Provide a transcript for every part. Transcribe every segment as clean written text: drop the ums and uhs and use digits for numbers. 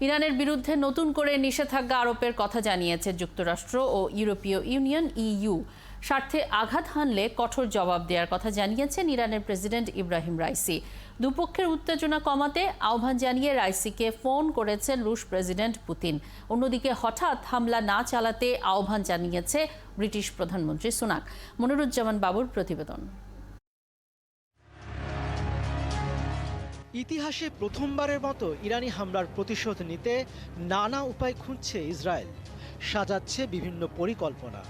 ইরানের বিরুদ্ধে নতুন করে নিষেধাজ্ঞা আরোপের কথা জানিয়েছে যুক্তরাষ্ট্র ও ইউরোপীয় ইউনিয়ন ইইউ। স্বার্থে আঘাত হানলে কঠোর জবাব দেওয়ার কথা জানিয়েছেন ইরানের প্রেসিডেন্ট ইব্রাহিম রাইসি। দুপক্ষের উত্তেজনা কমাতে আহ্বান জানিয়ে রাইসিকে ফোন করেছেন রুশ প্রেসিডেন্ট পুতিন। অন্যদিকে হঠাৎ হামলা না চালাতে আহ্বান জানিয়েছে ব্রিটিশ প্রধানমন্ত্রী সুনাক। মনিরুজ্জামান বাবুর প্রতিবেদন। ইতিহাসে প্রথমবারের মতো ইরানি হামলার প্রতিশোধ নিতে নানা উপায় খুঁজছে ইসরায়েল, সাজাচ্ছে বিভিন্ন পরিকল্পনা।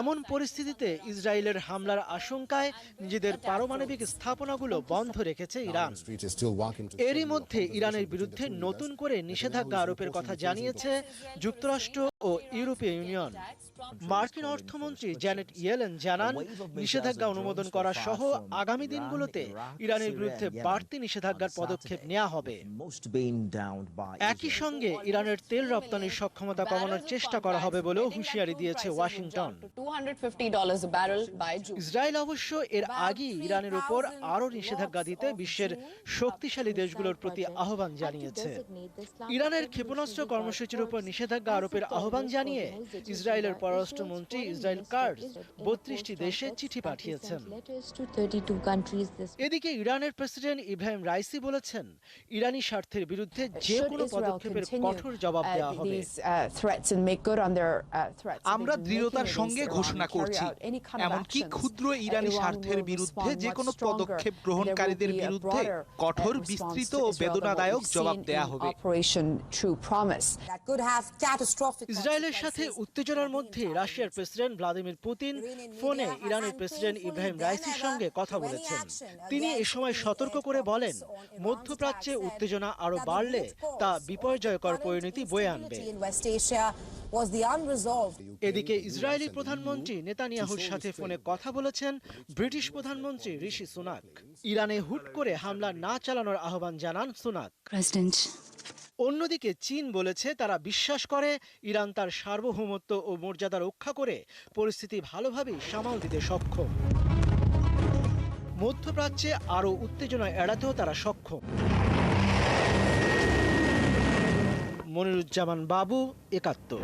এমন পরিস্থিতিতে ইসরায়েলের হামলার আশঙ্কায় নিজেদের পারমাণবিক স্থাপনাগুলো বন্ধ রেখেছে ইরান। এরই মধ্যে ইরানের বিরুদ্ধে নতুন করে নিষেধাজ্ঞা আরোপের কথা জানিয়েছে যুক্তরাষ্ট্র ও ইউরোপীয় ইউনিয়ন। মার্কিন অর্থমন্ত্রী জ্যানেট ইয়েলেন জানান, নিষেধাজ্ঞা অনুমোদন করা সহ আগামী দিনগুলোতে ইরানের বিরুদ্ধে বাড়তি নিষেধাজ্ঞার পদক্ষেপ নেওয়া হবে। একই সঙ্গে ইরানের তেল রপ্তানির সক্ষমতা কমানোর চেষ্টা করা হবে বলেও হুঁশিয়ারি দিয়েছে ওয়াশিংটন। ইসরায়েল অবশ্য এর আগেই ইরানের উপর আরও নিষেধাজ্ঞা দিতে বিশ্বের শক্তিশালী দেশগুলোর প্রতি আহ্বান জানিয়েছে। ইরানের ক্ষেপণাস্ত্র কর্মসূচির উপর নিষেধাজ্ঞা আরোপের আহ্বান জানিয়ে ইসরায়েলের পররাষ্ট্রমন্ত্রী ইসরায়েল কাটজ 32টি দেশে চিঠি পাঠিয়েছেন। এদিকে ইরানের প্রেসিডেন্ট ইব্রাহিম রাইসি বলেছেন, ইরানি স্বার্থের বিরুদ্ধে যে কোনো পদক্ষেপের কঠোর জবাব দেওয়া হবে। আমরা দৃঢ়তার সঙ্গে ঘোষণা করছি, এমনকি ক্ষুদ্র ইরানি স্বার্থের বিরুদ্ধে যে কোনো পদক্ষেপ গ্রহণকারীদের বিরুদ্ধে কঠোর, বিস্তৃত ও বেদনাদায়ক জবাব দেয়া হবে। ইসরায়েলের সাথে উত্তেজনার মধ্যে রাশিয়ার প্রেসিডেন্ট ভ্লাদিমির পুতিন ফোনে ইরানের প্রেসিডেন্ট ইব্রাহিম রাইসির সঙ্গে কথা বলেছেন। তিনি এ সময় সতর্ক করে বলেন, মধ্যপ্রাচ্যে উত্তেজনা আরো বাড়লে তা বিপর্যয়কর পরিণতি বয়ে আনবে। এদিকে ইসরায়েলি প্রধানমন্ত্রী নেতানিয়াহুর সাথে ফোনে কথা বলেছেন ব্রিটিশ প্রধানমন্ত্রী ঋষি সুনাক। ইরানে হুট করে হামলা না চালানোর আহ্বান জানান সুনাক। অন্যদিকে চীন বলেছে, তারা বিশ্বাস করে ইরান তার সার্বভৌমত্ব ও মর্যাদা রক্ষা করে পরিস্থিতি ভালোভাবেই সামাল দিতে সক্ষম। মধ্যপ্রাচ্যে আরও উত্তেজনা এড়াতেও তারা সক্ষম। মনিরুজ্জামান বাবু, ৭১।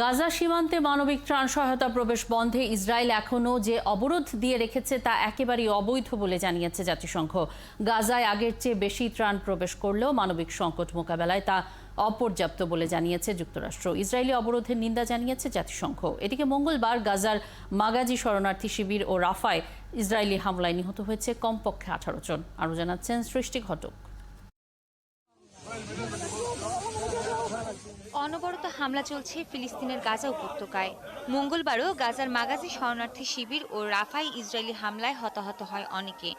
গাজা সীমান্তে মানবিক ত্রাণ সহায়তা প্রবেশ বন্ধে ইসরায়েল এখনও যে অবরোধ দিয়ে রেখেছে তা একেবারেই অবৈধ বলে জানিয়েছে জাতিসংঘ। গাজায় আগের চেয়ে বেশি ত্রাণ প্রবেশ করলেও মানবিক সংকট মোকাবেলায় তা অপর্যাপ্ত বলে জানিয়েছে যুক্তরাষ্ট্র। ইসরায়েলি অবরোধের নিন্দা জানিয়েছে জাতিসংঘ। এদিকে মঙ্গলবার গাজার মাগাজি শরণার্থী শিবির ও রাফায় ইসরায়েলি হামলায় নিহত হয়েছে কমপক্ষে 18 জন। আরও জানাচ্ছেন সৃষ্টি ঘটক। অনবরত হামলা চলছে ফিলিস্তিনের গাজা উপত্যকায়। মঙ্গলবারও গাজার মাগাজি শরণার্থী শিবির ও রাফাই ইসরায়েলি হামলায় হতাহত হয় অনেকে।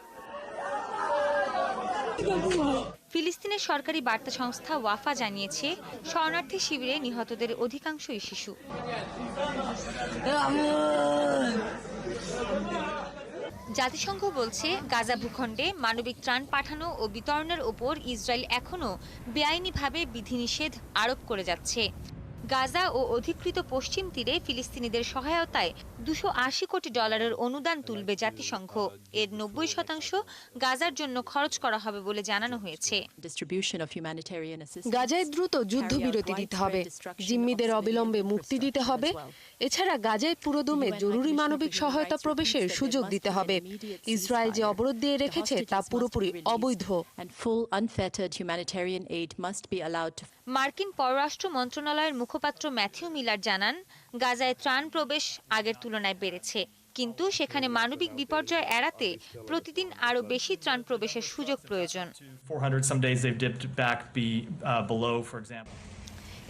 ফিলিস্তিনের সরকারি বার্তা সংস্থা ওয়াফা জানিয়েছে, শরণার্থী শিবিরে নিহতদের অধিকাংশই শিশু। জাতিসংঘ বলছে, গাজা ভূখণ্ডে মানবিক ত্রাণ পাঠানো ও বিতরণের ওপর ইসরায়েল এখনও বেআইনিভাবে বিধিনিষেধ আরোপ করে যাচ্ছে। গাজা ও অধিকৃত পশ্চিম তীরে ফিলিস্তিনিদের সহায়তায় $280 কোটি অনুদান তুলবে জাতিসংঘ। এর 90% গাজার জন্য খরচ করা হবে বলে জানানো হয়েছে। গাজায় দ্রুত যুদ্ধবিরতি দিতে হবে, জিম্মিদের অবিলম্বে মুক্তি দিতে হবে। এছাড়া গাজায় পুরোদমে জরুরি মানবিক সহায়তা প্রবেশের সুযোগ দিতে হবে। ইসরায়েল যে অবরোধ দিয়ে রেখেছে তা পুরোপুরি অবৈধ। মার্কিন পররাষ্ট্র মন্ত্রণালয়ের মুখপাত্র ম্যাথিউ মিলার জানান, গাজায় ত্রাণ প্রবেশ আগের তুলনায় বেড়েছে, কিন্তু সেখানে মানবিক বিপর্যয় এড়াতে প্রতিদিন আরও বেশি ত্রাণ প্রবেশের সুযোগ প্রয়োজন।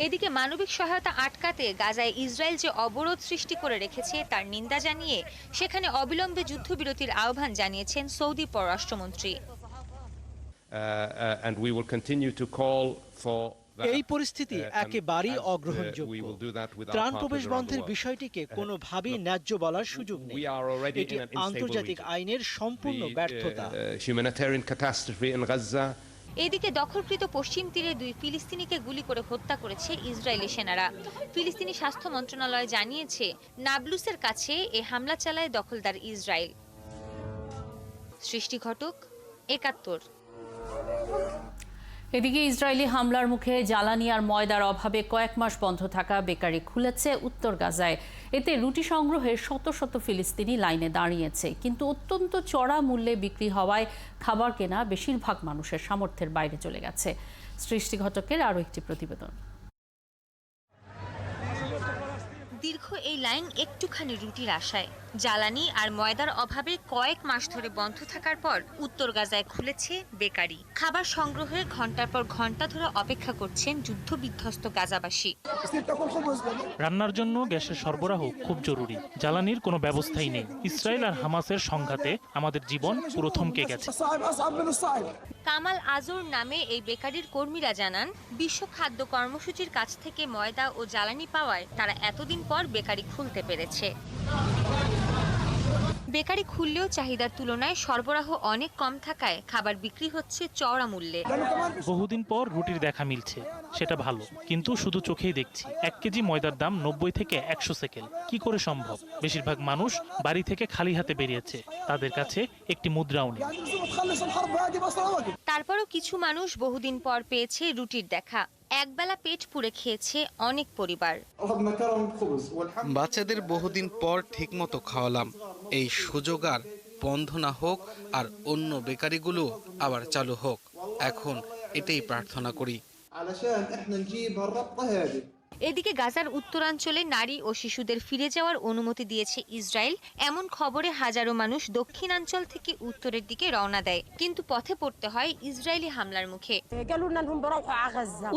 এদিকে মানবিক সহায়তা আটকাতে গাজায় ইসরায়েল যে অবরোধ সৃষ্টি করে রেখেছে তার নিন্দা জানিয়ে সেখানে অবিলম্বে যুদ্ধবিরতির আহ্বান জানিয়েছেন সৌদি পররাষ্ট্রমন্ত্রী। এই পরিস্থিতি একেবারেই অগ্রহণযোগ্য। ত্রাণ প্রবেশ বন্ধের বিষয়টিকে কোনোভাবেই ন্যায্য বলার সুযোগ নেই। এটি আন্তর্জাতিক আইনের সম্পূর্ণ ব্যর্থতা। এদিকে দখলকৃত পশ্চিম তীরে 2 ফিলিস্তিনিকে গুলি করে হত্যা করেছে ইসরায়েলি সেনারা। ফিলিস্তিনি স্বাস্থ্য মন্ত্রণালয় জানিয়েছে, নাবলুসের কাছে এ হামলা চালায় দখলদার ইসরায়েল। সৃষ্টি ঘটক, ৭১। এদিকে ইসরায়েলি হামলার মুখে জ্বালানি আর ময়দার অভাবে কয়েক মাস বন্ধ থাকা বেকারি খুলেছে উত্তর গাজায়। এতে রুটি সংগ্রহে শত শত ফিলিস্তিনি লাইনে দাঁড়িয়েছে, কিন্তু অত্যন্ত চড়া মূল্যে বিক্রি হওয়ায় খাবার কেনা বেশিরভাগ মানুষের সামর্থ্যের বাইরে চলে গেছে। সৃষ্টি ঘটকের আরও একটি প্রতিবেদন। দীর্ঘ এই লাইন একটুখানি রুটির আশায়। জ্বালানি আর ময়দার অভাবে কয়েক মাস ধরে বন্ধ থাকার পর উত্তর গাজায় খুলেছে বেকারি। খাবার সংগ্রহে ঘন্টার পর ঘন্টা ধরে অপেক্ষা করছেন যুদ্ধবিধ্বস্ত গাজাবাসী। রান্নার জন্য গ্যাসের সরবরাহ খুব জরুরি। জ্বালানির কোনো ব্যবস্থাই নেই। ইসরায়েল আর হামাসের সংঘাতে আমাদের জীবন পুরো থমকে গেছে। কামাল আজর নামে এই বেকারির কর্মীরা জানান, বিশ্ব খাদ্য কর্মসূচির কাছ থেকে ময়দা ও জ্বালানি পাওয়ায় তারা এতদিন পর বেকারি খুলতে পেরেছে। বেকারি খুললেও চাহিদার তুলনায় সরবরাহ অনেক কম থাকায় খাবার বিক্রি হচ্ছে চওড়া মূল্যে। বহুদিন পর রুটির দেখা মিলছে, সেটা ভালো, কিন্তু শুধু চোখেই দেখছি 1 কেজি ময়দার দাম 90 থেকে 100 সেকেল। কি করে সম্ভব? বেশিরভাগ মানুষ বাড়ি থেকে খালি হাতে বেরিয়েছে, তাদের কাছে একটি মুদ্রাও নেই। তারপরও কিছু মানুষ বহুদিন পর পেয়েছে রুটির দেখা। একবেলা পেট পুড়ে খেয়েছে অনেক পরিবার। বাচ্চাদের বহুদিন পর ঠিকমতো খাওয়ালাম। এই সুযোগ আর বন্ধ না হোক, আর অন্য বেকারিগুলো আবার চালু হোক। এখন এটাই প্রার্থনা করি। এদিকে গাজার উত্তরাঞ্চলে নারী ও শিশুদের ফিরে যাওয়ার অনুমতি দিয়েছে ইসরায়েল। এমন খবরে হাজারো মানুষ দক্ষিণাঞ্চল থেকে উত্তরের দিকে রওনা দেয়, কিন্তু পথে পড়তে হয় ইসরায়েলি হামলার মুখে।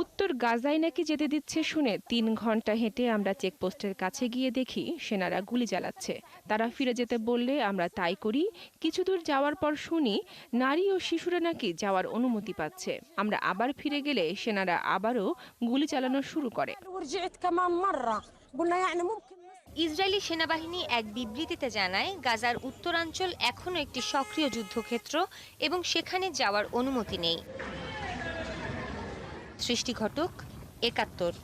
উত্তর গাজায় নাকি যেতে দিচ্ছে শুনে 3 ঘন্টা হেঁটে আমরা চেকপোস্টের কাছে গিয়ে দেখি সেনারা গুলি চালাচ্ছে। তারা ফিরে যেতে বললে আমরা তাই করি। কিছু দূর যাওয়ার পর শুনি নারী ও শিশুরা নাকি যাওয়ার অনুমতি পাচ্ছে। আমরা আবার ফিরে গেলে সেনারা আবারও গুলি চালানো শুরু করে। ইসরায়েলি সেনাবাহিনী এক বিবৃতিতে জানায়, গাজার উত্তরাঞ্চল এখনও একটি সক্রিয় যুদ্ধক্ষেত্র এবং সেখানে যাওয়ার অনুমতি নেই। সৃষ্টি ঘটক, ৭১।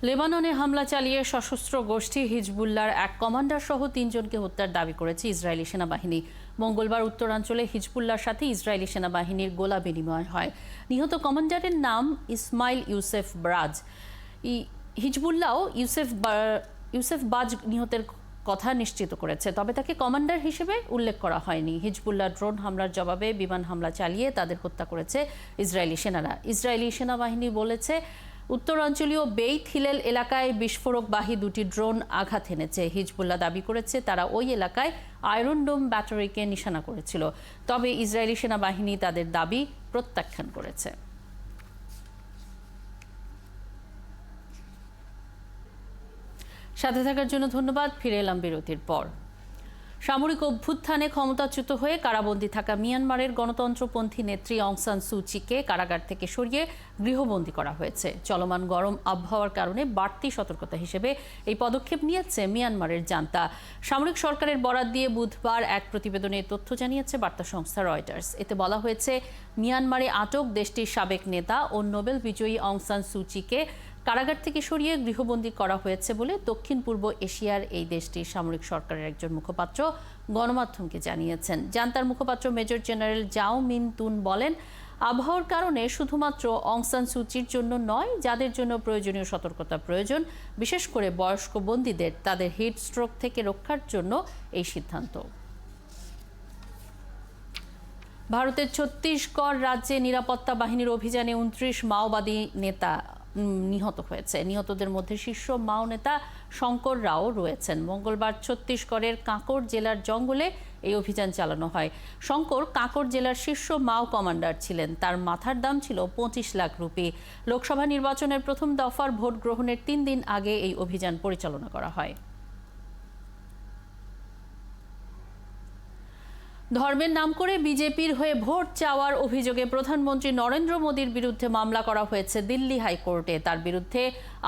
লেবাননে হামলা চালিয়ে সশস্ত্র গোষ্ঠী হিজবুল্লাহর এক কমান্ডার সহ 3 জনকে হত্যার দাবি করেছে ইসরায়েলি সেনাবাহিনী। মঙ্গলবার উত্তরাঞ্চলে হিজবুল্লাহর সাথে ইসরায়েলি সেনাবাহিনীর গোলা বিনিময় হয়। নিহত কমান্ডারের নাম ইসমাইল ইউসেফ বাজ। হিজবুল্লাহ ইউসেফ বাজ নিহতের কথা নিশ্চিত করেছে, তবে তাকে কমান্ডার হিসেবে উল্লেখ করা হয়নি। হিজবুল্লাহ ড্রোন হামলার জবাবে বিমান হামলা চালিয়ে তাদের হত্যা করেছে ইসরায়েলি সেনারা। ইসরায়েলি সেনাবাহিনী বলেছে, উত্তরাঞ্চলীয় বেইত হিলেল এলাকায় বিস্ফোরকবাহী 2টি ড্রোন আঘাত এনেছে। হিজবুল্লাহ দাবি করেছে তারা ওই এলাকায় আয়রন ডোম ব্যাটারিকে নিশানা করেছিল, তবে ইসরায়েলি সেনাবাহিনী তাদের দাবি প্রত্যাখ্যান করেছে। সাথে থাকার জন্য ধন্যবাদ। ফিরে এলাম বিরতির পর। সামরিক অভ্যুত্থানে ক্ষমতাচ্যুত হয়ে কারাবন্দী থাকা মিয়ানমারের গণতন্ত্রপন্থী নেত্রী অং সান সু চিকে কারাগার থেকে সরিয়ে গৃহবন্দী করা হয়েছে। চলমান গরম আবহাওয়ার কারণে বাড়তি সতর্কতা হিসেবে এই পদক্ষেপ নিয়েছে মিয়ানমারের জান্তা। সামরিক সরকারের বরাত দিয়ে বুধবার এক প্রতিবেদনে তথ্য জানিয়েছে বার্তা সংস্থা রয়টার্স। এতে বলা হয়েছে, মিয়ানমারে আটক দেশটির সাবেক নেতা ও নোবেল বিজয়ী অং সান সু চিকে কারাগার থেকে সরিয়ে গৃহবন্দী করা হয়েছে বলে দক্ষিণ পূর্ব এশিয়ার এই দেশটির সামরিক সরকারের একজন মুখপাত্র গণমাধ্যমকে জানিয়েছেন। জান্তার মুখপাত্র মেজর জেনারেল জাও মিন তুন বলেন, আবহাওয়ার কারণে শুধুমাত্র অং সান সু চির জন্য নয়, যাদের জন্য প্রয়োজনীয় সতর্কতা প্রয়োজন, বিশেষ করে বয়স্ক বন্দীদের তাদের হিট স্ট্রোক থেকে রক্ষার জন্য এই সিদ্ধান্ত। ভারতের ছত্তিশগড় রাজ্যে নিরাপত্তা বাহিনীর অভিযানে 29 মাওবাদী নেতা নিহত হয়েছে। নিহতদের মধ্যে শীর্ষ মাও নেতা শঙ্কর রাও রয়েছেন। মঙ্গলবার ছত্তিশগড়ের কাঁকড় জেলার জঙ্গলে এই অভিযান চালানো হয়। শঙ্কর কাঁকড় জেলার শীর্ষ মাও কমান্ডার ছিলেন। তার মাথার দাম ছিল 25 লাখ রুপি। লোকসভা নির্বাচনের প্রথম দফার ভোট গ্রহণের 3 দিন আগে এই অভিযান পরিচালনা করা হয়। ধর্মের নাম করে বিজেপির হয়ে ভোট চাওয়ার অভিযোগে প্রধানমন্ত্রী নরেন্দ্র মোদীর বিরুদ্ধে মামলা করা হয়েছে দিল্লি হাইকোর্টে। তার বিরুদ্ধে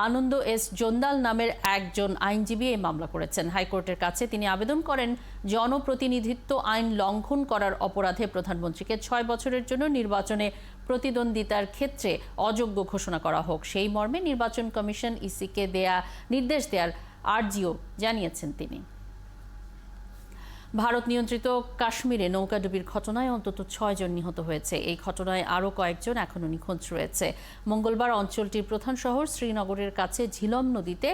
আনন্দ এস জোন্দাল নামের একজন আইনজীবী এই মামলা করেছেন। হাইকোর্টের কাছে তিনি আবেদন করেন, জনপ্রতিনিধিত্ব আইন লঙ্ঘন করার অপরাধে প্রধানমন্ত্রীকে 6 বছরের জন্য নির্বাচনে প্রতিদ্বন্দ্বিতার ক্ষেত্রে অযোগ্য ঘোষণা করা হোক। সেই মর্মে নির্বাচন কমিশন ইসিকে নির্দেশ দেওয়ার আর্জিও জানিয়েছেন তিনি। ভারত নিয়ন্ত্রিত কাশ্মীরে নৌকাডুবির ঘটনায় অন্তত 6 জন নিহত হয়েছে। এই ঘটনায় আরও কয়েকজন এখনও নিখোঁজ রয়েছে। মঙ্গলবার অঞ্চলটির প্রধান শহর শ্রীনগরের কাছে ঝিলম নদীতে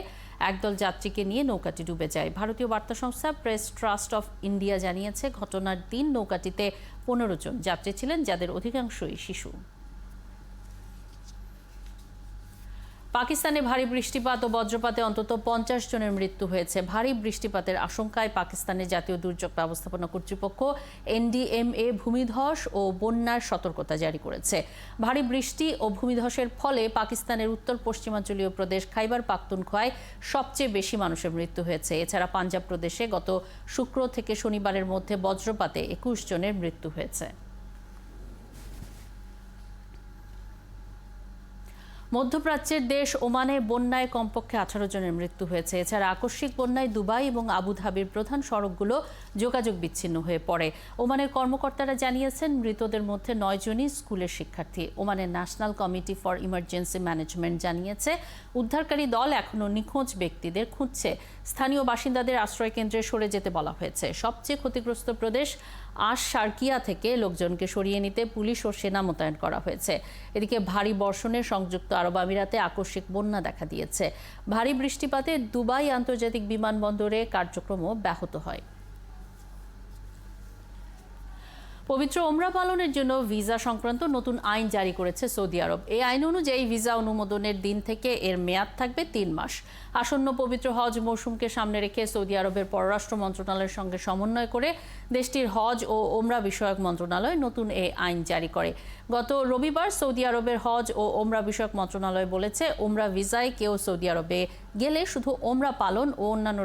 একদল যাত্রীকে নিয়ে নৌকাটি ডুবে যায়। ভারতীয় বার্তা সংস্থা প্রেস ট্রাস্ট অফ ইন্ডিয়া জানিয়েছে, ঘটনার দিন নৌকাটিতে 15 জন যাত্রী ছিলেন, যাদের অধিকাংশই শিশু। পাকিস্তানে ভারী বৃষ্টিপাত ও বজ্রপাতে অন্তত 50 জনের মৃত্যু হয়েছে। ভারী বৃষ্টিপাতের আশঙ্কায় পাকিস্তানের জাতীয় দুর্যোগ ব্যবস্থাপনা কর্তৃপক্ষ NDMA ভূমিধস ও বন্যার সতর্কতা জারি করেছে। ভারী বৃষ্টি ও ভূমিধসের ফলে পাকিস্তানের উত্তর পশ্চিমাঞ্চলীয় প্রদেশ খাইবার পাখতুনখোয়ায় সবচেয়ে বেশি মানুষের মৃত্যু হয়েছে। এছাড়া পাঞ্জাব প্রদেশে গত শুক্র থেকে শনিবারের মধ্যে বজ্রপাতে 21 জনের মৃত্যু হয়েছে। মধ্যপ্রাচ্যের দেশ ওমানে বন্যায় কমপক্ষে 18 জনের মৃত্যু হয়েছে। এছাড়া আকস্মিক বন্যায় দুবাই এবং আবুধাবির প্রধান সড়কগুলো যোগাযোগ বিচ্ছিন্ন হয়ে পড়ে। ওমানের কর্মকর্তারা জানিয়েছেন, মৃতদের মধ্যে 9 জনই স্কুলের শিক্ষার্থী। ওমানের national committee for emergency management জানিয়েছে, উদ্ধারকারী দল এখনও নিখোঁজ ব্যক্তিদের খুঁজছে। স্থানীয় বাসিন্দাদের আশ্রয়কেন্দ্রে সরে যেতে বলা হয়েছে। সবচেয়ে ক্ষতিগ্রস্ত প্রদেশ শারকিয়া থেকে লোকজনকে সরিয়ে নিতে পুলিশ ও সেনা মোতায়েন করা হয়েছে। এদিকে ভারী বর্ষণে সংযুক্ত আরব আমিরাতে আকস্মিক বন্যা দেখা দিয়েছে। ভারী বৃষ্টিপাতে দুবাই আন্তর্জাতিক বিমানবন্দরে কার্যক্রমও ব্যাহত হয়। পবিত্র ওমরা পালনের জন্য ভিসা সংক্রান্ত নতুন আইন জারি করেছে সৌদি আরব। এই আইন অনুযায়ী ভিসা অনুমোদনের দিন থেকে এর মেয়াদ থাকবে 3 মাস। আসন্ন পবিত্র হজ মৌসুমকে সামনে রেখে সৌদি আরবের পররাষ্ট্র মন্ত্রণালয়ের সঙ্গে সমন্বয় করে দেশটির হজ ও ওমরা বিষয়ক মন্ত্রণালয় নতুন এই আইন জারি করে। গত রবিবার সৌদি আরবের হজ ও ওমরা বিষয়ক মন্ত্রণালয় বলেছে, ওমরা ভিসায় কেউ সৌদি আরবে গেলে শুধু ওমরা পালন ও অন্যান্য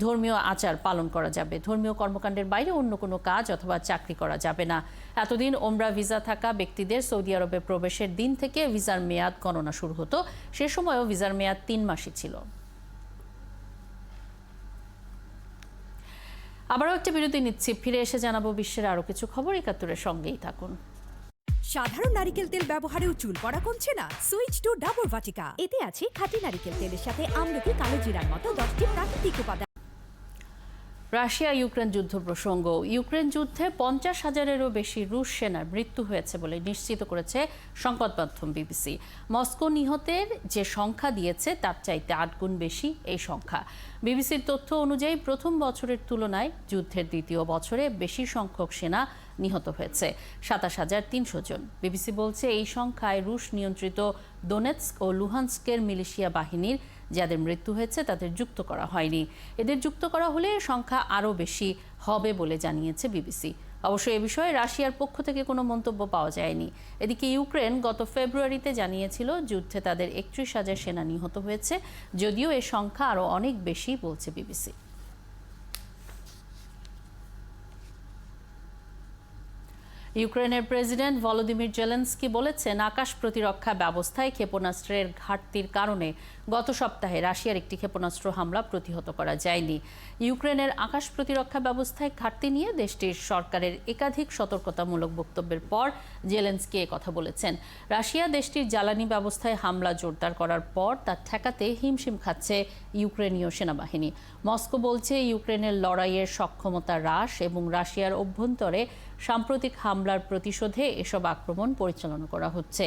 ধর্মীয় আচার পালন করা যাবে। ধর্মীয় কর্মকাণ্ডের বাইরে অন্য কোনো কাজ অথবা চাকরি করা যাবে না। এতদিন ওমরা ভিসা থাকা ব্যক্তিদের সৌদি আরবে প্রবেশের দিন থেকে ভিসার মেয়াদ গণনা শুরু হতো। সে সময়ও ভিসার মেয়াদ 3 মাসই ছিল। আবারও একটা বিরতি নিচ্ছি, ফিরে এসে জানাবো বিশ্বের আরো কিছু খবর। ৭১-এর সঙ্গেই থাকুন। সাধারণ নারকেল তেল ব্যবহারেও চুল পড়া কমছে না? Switch to Dabur Vatika. এতে আছে খাঁটি নারকেল তেলের সাথে আমলকি, কালো জিরার মতো 10টি প্রাকৃতিক উপাদান। রাশিয়া ইউক্রেন যুদ্ধ প্রসঙ্গ। ইউক্রেন যুদ্ধে 50,000-এরও বেশি রুশ সেনার মৃত্যু হয়েছে বলে নিশ্চিত করেছে সংবাদ মাধ্যম বিবিসি। মস্কো নিহতের যে সংখ্যা দিয়েছে তার চাইতে 8 গুণ বেশি এই সংখ্যা। বিবিসির তথ্য অনুযায়ী প্রথম বছরের তুলনায় যুদ্ধের দ্বিতীয় বছরে বেশি সংখ্যক সেনা নিহত হয়েছে, 27,300 জন। বিবিসি বলছে, এই সংখ্যায় রুশ নিয়ন্ত্রিত দোনেৎস্ক ও লুহানস্কের মিলিশিয়া বাহিনীর যাদের মৃত্যু হয়েছে তাদের যুক্ত করা হয়নি। এদের যুক্ত করা হলে সংখ্যা আরও বেশি হবে বলে জানিয়েছে বিবিসি। অবশ্য এ বিষয়ে রাশিয়ার পক্ষ থেকে কোনো মন্তব্য পাওয়া যায়নি। এদিকে ইউক্রেন গত ফেব্রুয়ারিতে জানিয়েছিল যুদ্ধে তাদের 31,000 সেনা নিহত হয়েছে, যদিও এ সংখ্যা আরও অনেক বেশি বলছে বিবিসি। ইউক্রেনের প্রেসিডেন্ট ভলোদিমির জেলেনস্কি বলেছেন, আকাশ প্রতিরক্ষা ব্যবস্থায় ক্ষেপণাস্ত্রের ঘাটতির কারণে গত সপ্তাহে রাশিয়ার একটি ক্ষেপণাস্ত্র হামলা প্রতিহত করা যায়নি। ইউক্রেনের আকাশ প্রতিরক্ষা ব্যবস্থায় ঘাটতি নিয়ে দেশটির সরকারের একাধিক সতর্কতামূলক বক্তব্যের পর জেলেনস্কি কথা বলেছেন। রাশিয়া দেশটির জ্বালানি ব্যবস্থায় হামলা জোরদার করার পর তা ঠেকাতে হিমশিম খাচ্ছে ইউক্রেনীয় সেনাবাহিনী। মস্কো বলছে, ইউক্রেনের লড়াইয়ের সক্ষমতা হ্রাস এবং রাশিয়ার অভ্যন্তরে সাম্প্রতিক হামলার প্রতিশোধে এসব আক্রমণ পরিচালনা করা হচ্ছে।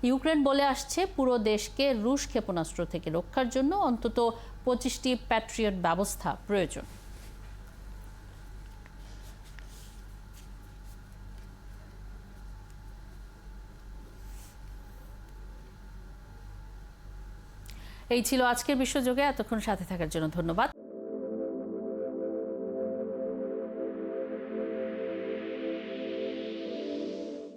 ইউক্রেন বলে আসছে, পুরো দেশকে রুশ ক্ষেপণাস্ত্র থেকে রক্ষার জন্য অন্তত 25টি প্যাট্রিয়ট ব্যবস্থা প্রয়োজন। এই ছিল আজকের বিশ্বযোগে। এতক্ষণ সাথে থাকার জন্য ধন্যবাদ।